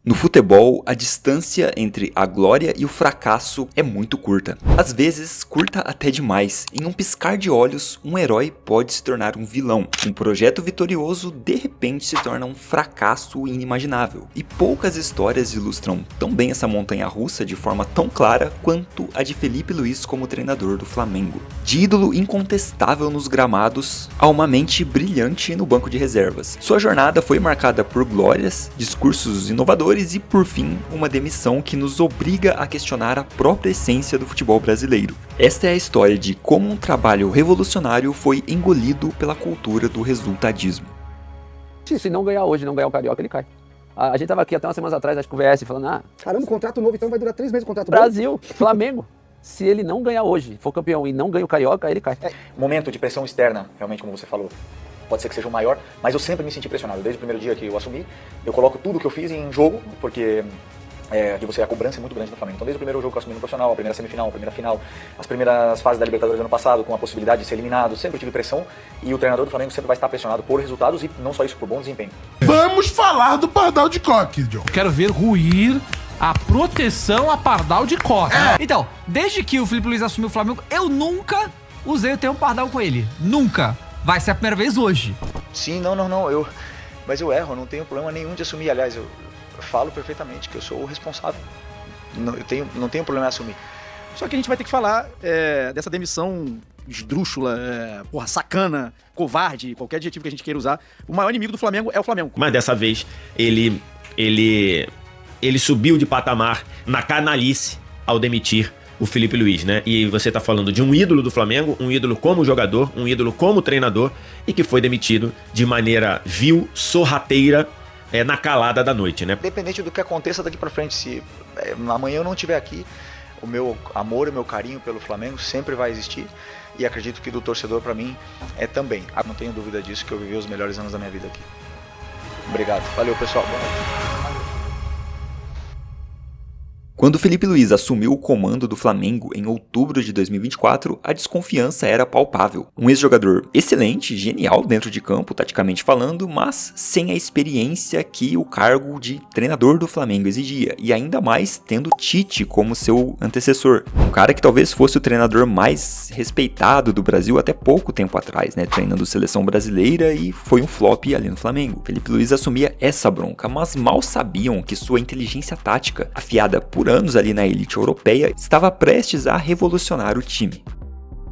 No futebol, a distância entre a glória e o fracasso é muito curta. Às vezes, curta até demais. Em um piscar de olhos, um herói pode se tornar um vilão. Um projeto vitorioso, de repente, se torna um fracasso inimaginável. E poucas histórias ilustram tão bem essa montanha-russa de forma tão clara quanto a de Felipe Luiz como treinador do Flamengo. De ídolo incontestável nos gramados, a uma mente brilhante no banco de reservas. Sua jornada foi marcada por glórias, discursos inovadores e, por fim, uma demissão que nos obriga a questionar a própria essência do futebol brasileiro. Esta é a história de como um trabalho revolucionário foi engolido pela cultura do resultadismo. Se não ganhar hoje, não ganhar o Carioca, ele cai. A gente tava aqui até umas semanas atrás, acho que o VS, falando, caramba, contrato novo, então vai durar 3 meses o contrato Brasil, Flamengo. Se ele não ganhar hoje, for campeão e não ganha o Carioca, ele cai. Momento de pressão externa, realmente, como você falou. Pode ser que seja o maior, mas eu sempre me senti pressionado. Desde o primeiro dia que eu assumi, eu coloco tudo que eu fiz em jogo, porque a cobrança é muito grande no Flamengo. Então desde o primeiro jogo que eu assumi no profissional, a primeira semifinal, a primeira final, as primeiras fases da Libertadores do ano passado, com a possibilidade de ser eliminado, sempre tive pressão, e o treinador do Flamengo sempre vai estar pressionado por resultados e não só isso, por bom desempenho. Vamos falar do Pardal de Coque, John. Quero ver ruir a proteção a Pardal de Coque. Então, desde que o Felipe Luiz assumiu o Flamengo, eu nunca usei o termo Pardal com ele. Nunca. Vai ser a primeira vez hoje. Sim, não. Mas eu erro, eu não tenho problema nenhum de assumir. Aliás, eu falo perfeitamente que eu sou o responsável. Não tenho problema em assumir. Só que a gente vai ter que falar dessa demissão esdrúxula, sacana, covarde, qualquer adjetivo que a gente queira usar. O maior inimigo do Flamengo é o Flamengo. Mas dessa vez, ele subiu de patamar na canalice ao demitir o Felipe Luiz, né? E você tá falando de um ídolo do Flamengo, um ídolo como jogador, um ídolo como treinador, e que foi demitido de maneira vil, sorrateira, na calada da noite, né? Independente do que aconteça daqui pra frente, se amanhã eu não estiver aqui, o meu amor, o meu carinho pelo Flamengo sempre vai existir, e acredito que do torcedor pra mim também. Não tenho dúvida disso, que eu vivi os melhores anos da minha vida aqui. Obrigado. Valeu, pessoal. Boa noite. Quando Felipe Luiz assumiu o comando do Flamengo em outubro de 2024, a desconfiança era palpável. Um ex-jogador excelente, genial dentro de campo, taticamente falando, mas sem a experiência que o cargo de treinador do Flamengo exigia, e ainda mais tendo Tite como seu antecessor. Um cara que talvez fosse o treinador mais respeitado do Brasil até pouco tempo atrás, né, treinando seleção brasileira, e foi um flop ali no Flamengo. Felipe Luiz assumia essa bronca, mas mal sabiam que sua inteligência tática, afiada por anos ali na elite europeia, estava prestes a revolucionar o time.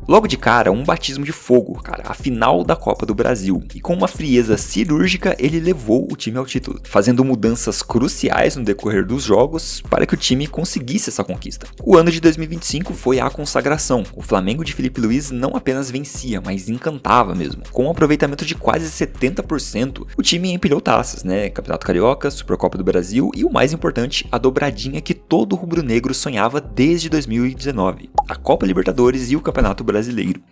Logo de cara, um batismo de fogo, a final da Copa do Brasil, e com uma frieza cirúrgica ele levou o time ao título, fazendo mudanças cruciais no decorrer dos jogos para que o time conseguisse essa conquista. O ano de 2025 foi a consagração. O Flamengo de Felipe Luiz não apenas vencia, mas encantava mesmo. Com um aproveitamento de quase 70%, o time empilhou taças, né? Campeonato Carioca, Supercopa do Brasil e, o mais importante, a dobradinha que todo rubro-negro sonhava desde 2019, a Copa Libertadores e o Campeonato Brasileiro.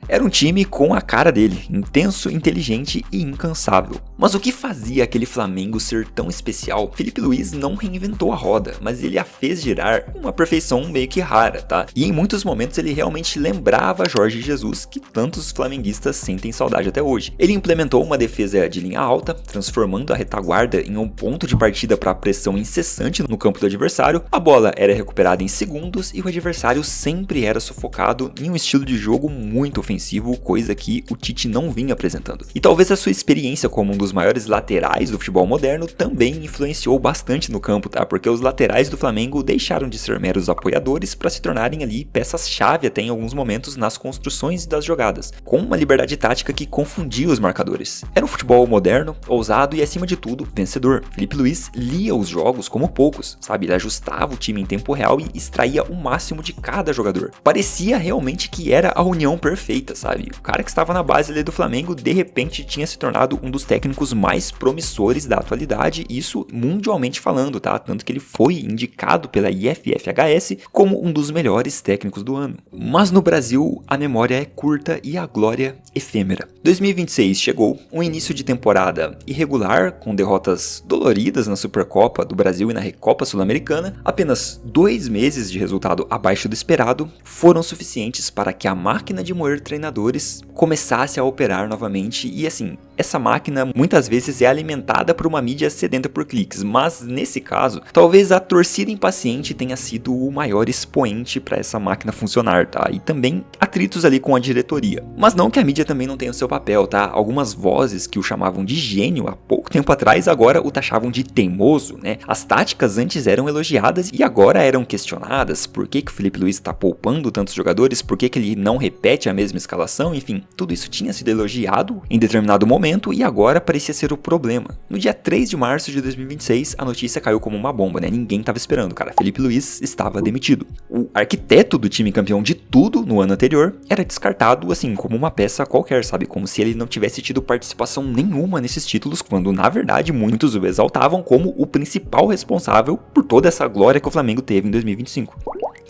Era um time com a cara dele, intenso, inteligente e incansável. Mas o que fazia aquele Flamengo ser tão especial? Felipe Luiz não reinventou a roda, mas ele a fez girar uma perfeição meio que rara, tá? E em muitos momentos ele realmente lembrava Jorge Jesus, que tantos flamenguistas sentem saudade até hoje. Ele implementou uma defesa de linha alta, transformando a retaguarda em um ponto de partida para a pressão incessante no campo do adversário. A bola era recuperada em segundos e o adversário sempre era sufocado em um estilo de jogo muito ofensivo, coisa que o Tite não vinha apresentando. E talvez a sua experiência como um dos maiores laterais do futebol moderno também influenciou bastante no campo, tá? Porque os laterais do Flamengo deixaram de ser meros apoiadores para se tornarem ali peças-chave até em alguns momentos nas construções das jogadas, com uma liberdade tática que confundia os marcadores. Era um futebol moderno, ousado e, acima de tudo, vencedor. Felipe Luiz lia os jogos como poucos, sabe? Ele ajustava o time em tempo real e extraía o máximo de cada jogador. Parecia realmente que era a união perfeita, sabe? O cara que estava na base ali do Flamengo, de repente tinha se tornado um dos técnicos mais promissores da atualidade, isso mundialmente falando, tá? Tanto que ele foi indicado pela IFFHS como um dos melhores técnicos do ano. Mas no Brasil, a memória é curta e a glória efêmera. 2026 chegou, um início de temporada irregular, com derrotas doloridas na Supercopa do Brasil e na Recopa Sul-Americana. Apenas 2 meses de resultado abaixo do esperado foram suficientes para que a máquina de moer treinadores começasse a operar novamente, e assim, essa máquina muitas vezes é alimentada por uma mídia sedenta por cliques, mas nesse caso, talvez a torcida impaciente tenha sido o maior expoente para essa máquina funcionar, tá? E também atritos ali com a diretoria. Mas não que a mídia também não tenha o seu papel, tá? Algumas vozes que o chamavam de gênio há pouco tempo atrás, agora o taxavam de teimoso, né? As táticas antes eram elogiadas e agora eram questionadas. Por que o Felipe Luiz está poupando tantos jogadores? Por que ele não repete a mesma escalação? Enfim, tudo isso tinha sido elogiado em determinado momento e agora parecia ser o problema. No dia 3 de março de 2026, a notícia caiu como uma bomba, né? Ninguém estava esperando, cara. Felipe Luiz estava demitido. O arquiteto do time campeão de tudo no ano anterior era descartado, assim, como uma peça qualquer, sabe? Como se ele não tivesse tido participação nenhuma nesses títulos, quando na verdade muitos o exaltavam como o principal responsável por toda essa glória que o Flamengo teve em 2025.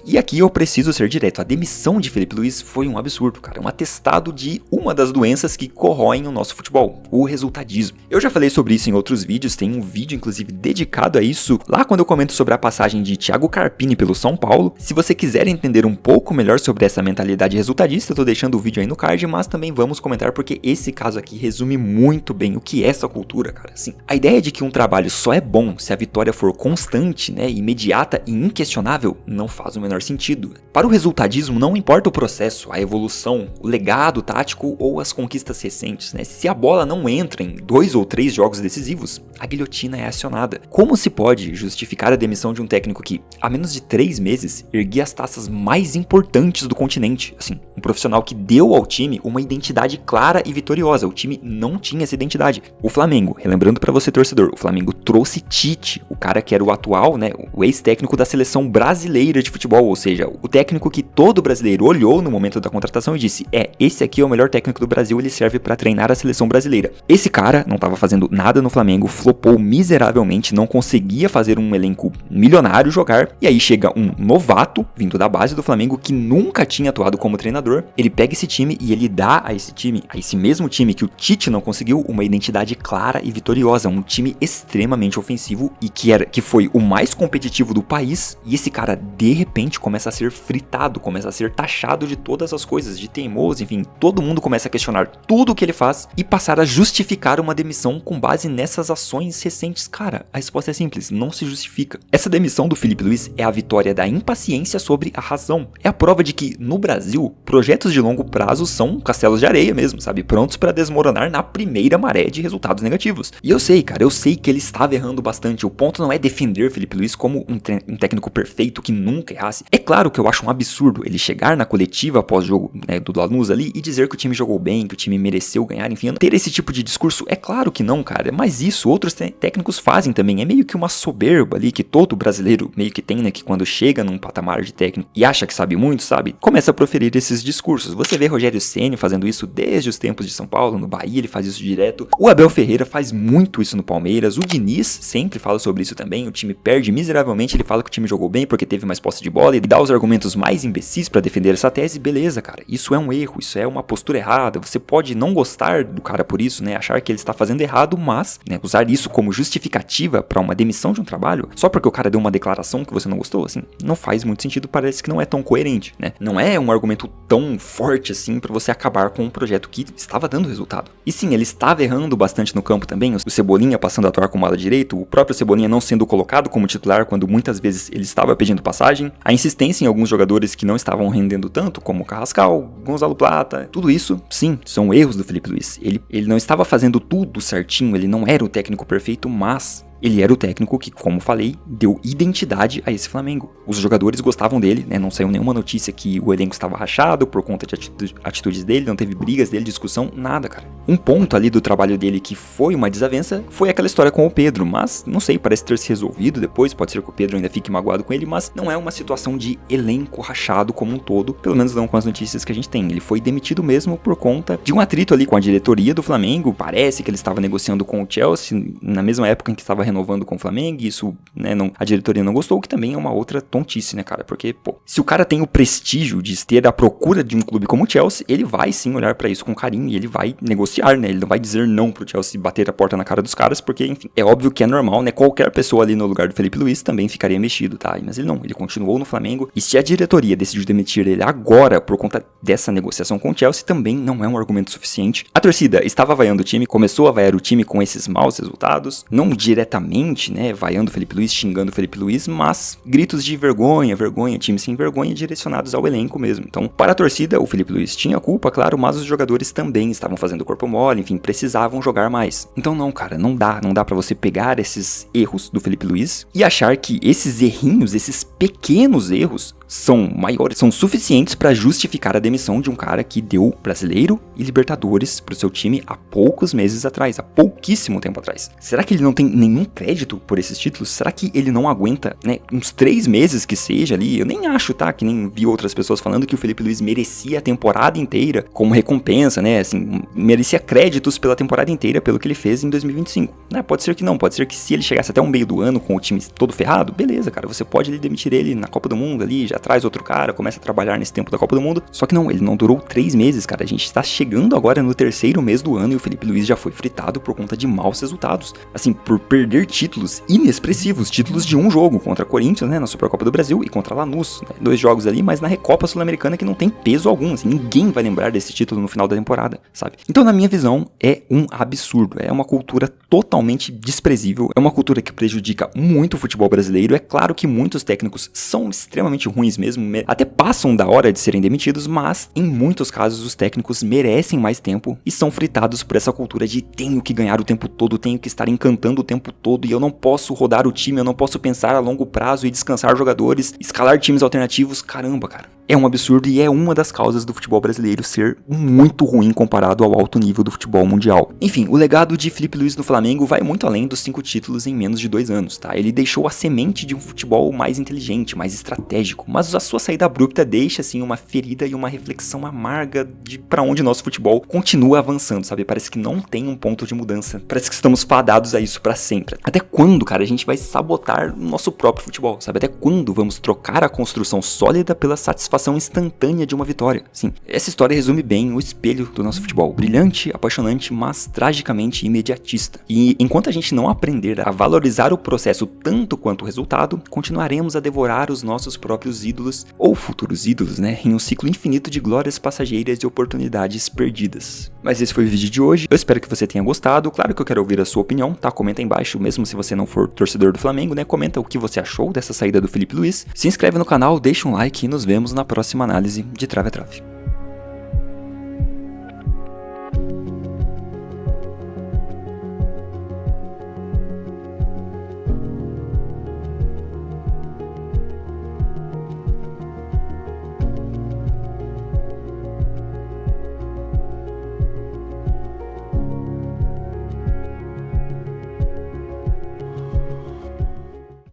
E aqui eu preciso ser direto, a demissão de Felipe Luiz foi um absurdo, cara, um atestado de uma das doenças que corroem o nosso futebol, o resultadismo. Eu já falei sobre isso em outros vídeos, tem um vídeo inclusive dedicado a isso, lá quando eu comento sobre a passagem de Thiago Carpini pelo São Paulo. Se você quiser entender um pouco melhor sobre essa mentalidade resultadista, eu tô deixando o vídeo aí no card, mas também vamos comentar porque esse caso aqui resume muito bem o que é essa cultura, cara. Assim, a ideia de que um trabalho só é bom se a vitória for constante, né, imediata e inquestionável, não faz o menor sentido. Para o resultadismo não importa o processo, a evolução, o legado tático ou as conquistas recentes, né? Se a bola não entra em 2 ou 3 jogos decisivos, a guilhotina é acionada. Como se pode justificar a demissão de um técnico que, há menos de 3 meses, erguia as taças mais importantes do continente? Assim, um profissional que deu ao time uma identidade clara e vitoriosa. O time não tinha essa identidade. O Flamengo, relembrando para você torcedor, o Flamengo trouxe Tite, o cara que era o atual, né, o ex-técnico da seleção brasileira de futebol, ou seja, o técnico que todo brasileiro olhou no momento da contratação e disse, esse aqui é o melhor técnico do Brasil, ele serve para treinar a seleção brasileira. Esse cara não estava fazendo nada no Flamengo, flopou miseravelmente, não conseguia fazer um elenco milionário jogar, e aí chega um novato, vindo da base do Flamengo, que nunca tinha atuado como treinador, ele pega esse time e ele dá a esse time, a esse mesmo time que o Tite não conseguiu, uma identidade clara e vitoriosa, um time extremamente ofensivo e que foi o mais competitivo do país, e esse cara de repente começa a ser fritado, começa a ser taxado de todas as coisas, de teimoso, enfim, todo mundo começa a questionar tudo o que ele faz e passar a justificar uma demissão com base nessas ações recentes. Cara, a resposta é simples, não se justifica. Essa demissão do Felipe Luiz é a vitória da impaciência sobre a razão. É a prova de que, no Brasil, projetos de longo prazo são castelos de areia mesmo, sabe? Prontos para desmoronar na primeira maré de resultados negativos. E eu sei, cara, eu sei que ele estava errando bastante. O ponto não é defender Felipe Luiz como um técnico perfeito que nunca errasse. É claro que eu acho um absurdo ele chegar na coletiva após o jogo, né, do Lanús ali e dizer que o time jogou bem, que o time mereceu ganhar, enfim, ter esse tipo de discurso, é claro que não, cara, mas isso outros técnicos fazem também, é meio que uma soberba ali que todo brasileiro meio que tem, né, que quando chega num patamar de técnico e acha que sabe muito, sabe, começa a proferir esses discursos. Você vê Rogério Ceni fazendo isso desde os tempos de São Paulo, no Bahia ele faz isso direto, o Abel Ferreira faz muito isso no Palmeiras, o Diniz sempre fala sobre isso também, o time perde miseravelmente, ele fala que o time jogou bem porque teve mais posse de bola e dá os argumentos mais imbecis pra defender essa tese, beleza, cara, isso é um erro, isso é uma postura errada, você pode não gostar do cara por isso, né, achar que ele está fazendo errado, mas, né, usar isso como justificativa pra uma demissão de um trabalho, só porque o cara deu uma declaração que você não gostou, assim, não faz muito sentido, parece que não é tão coerente, né, não é um argumento tão forte assim pra você acabar com um projeto que estava dando resultado. E sim, ele estava errando bastante no campo também, o Cebolinha passando a atuar como ala direito, o próprio Cebolinha não sendo colocado como titular quando muitas vezes ele estava pedindo passagem, a insistência em alguns jogadores que não estavam rendendo tanto, como Carrascal, Gonzalo Plata, tudo isso, sim, são erros do Felipe Luiz. Ele não estava fazendo tudo certinho, ele não era o técnico perfeito, mas ele era o técnico que, como falei, deu identidade a esse Flamengo. Os jogadores gostavam dele, né? Não saiu nenhuma notícia que o elenco estava rachado por conta de atitudes dele, não teve brigas dele, discussão, nada, cara. Um ponto ali do trabalho dele que foi uma desavença foi aquela história com o Pedro, mas não sei, parece ter se resolvido depois, pode ser que o Pedro ainda fique magoado com ele, mas não é uma situação de elenco rachado como um todo, pelo menos não com as notícias que a gente tem. Ele foi demitido mesmo por conta de um atrito ali com a diretoria do Flamengo, parece que ele estava negociando com o Chelsea na mesma época em que estava renovando com o Flamengo, e isso, né, a diretoria não gostou, que também é uma outra tontice, né, cara? Porque, pô, se o cara tem o prestígio de ter a procura de um clube como o Chelsea, ele vai sim olhar pra isso com carinho e ele vai negociar, né? Ele não vai dizer não pro Chelsea bater a porta na cara dos caras, porque, enfim, é óbvio que é normal, né? Qualquer pessoa ali no lugar do Felipe Luiz também ficaria mexido, tá? Mas ele não, ele continuou no Flamengo, e se a diretoria decidiu demitir ele agora por conta dessa negociação com o Chelsea, também não é um argumento suficiente. A torcida estava vaiando o time, começou a vaiar o time com esses maus resultados, não diretamente, né, vaiando o Felipe Luiz, xingando o Felipe Luiz, mas gritos de vergonha, time sem vergonha, direcionados ao elenco mesmo. Então, para a torcida, o Felipe Luiz tinha culpa, claro, mas os jogadores também estavam fazendo corpo mole, enfim, precisavam jogar mais. Então não, cara, não dá pra você pegar esses erros do Felipe Luiz e achar que esses errinhos, esses pequenos erros, são maiores, são suficientes para justificar a demissão de um cara que deu Brasileiro e Libertadores pro seu time há poucos meses atrás, há pouquíssimo tempo atrás. Será que ele não tem nenhum crédito por esses títulos? Será que ele não aguenta, né, uns 3 meses que seja ali? Eu nem acho, tá, que nem vi outras pessoas falando que o Felipe Luiz merecia a temporada inteira como recompensa, né, assim, merecia créditos pela temporada inteira pelo que ele fez em 2025, né? Pode ser que não, pode ser que se ele chegasse até o meio do ano com o time todo ferrado, beleza, cara, você pode ali demitir ele na Copa do Mundo ali, já traz outro cara, começa a trabalhar nesse tempo da Copa do Mundo. Só que não, ele não durou 3 meses, cara. A gente está chegando agora no 3º mês do ano e o Felipe Luiz já foi fritado por conta de maus resultados. Assim, por perder títulos inexpressivos, títulos de um jogo contra Corinthians, né, na Supercopa do Brasil, e contra Lanús, né, 2 jogos ali, mas na Recopa Sul-Americana que não tem peso algum, assim, ninguém vai lembrar desse título no final da temporada, sabe? Então, na minha visão, é um absurdo, é uma cultura totalmente desprezível, é uma cultura que prejudica muito o futebol brasileiro. É claro que muitos técnicos são extremamente ruins mesmo, até passam da hora de serem demitidos, mas em muitos casos os técnicos merecem mais tempo e são fritados por essa cultura de tenho que ganhar o tempo todo, tenho que estar encantando o tempo todo e eu não posso rodar o time, eu não posso pensar a longo prazo e descansar jogadores, escalar times alternativos. Caramba, cara. É um absurdo e é uma das causas do futebol brasileiro ser muito ruim comparado ao alto nível do futebol mundial. Enfim, o legado de Felipe Luiz no Flamengo vai muito além dos 5 títulos em menos de 2 anos, tá? Ele deixou a semente de um futebol mais inteligente, mais estratégico, mas a sua saída abrupta deixa, assim, uma ferida e uma reflexão amarga de pra onde nosso futebol continua avançando, sabe? Parece que não tem um ponto de mudança. Parece que estamos fadados a isso pra sempre. Até quando, cara, a gente vai sabotar o nosso próprio futebol, sabe? Até quando vamos trocar a construção sólida pela satisfação instantânea de uma vitória? Sim, essa história resume bem o espelho do nosso futebol. Brilhante, apaixonante, mas tragicamente imediatista. E enquanto a gente não aprender a valorizar o processo tanto quanto o resultado, continuaremos a devorar os nossos próprios ídolos, ou futuros ídolos, né, em um ciclo infinito de glórias passageiras e oportunidades perdidas. Mas esse foi o vídeo de hoje. Eu espero que você tenha gostado. Claro que eu quero ouvir a sua opinião, tá? Comenta aí embaixo, mesmo se você não for torcedor do Flamengo, né? Comenta o que você achou dessa saída do Felipe Luiz. Se inscreve no canal, deixa um like e nos vemos na próxima análise de Trave a Trave.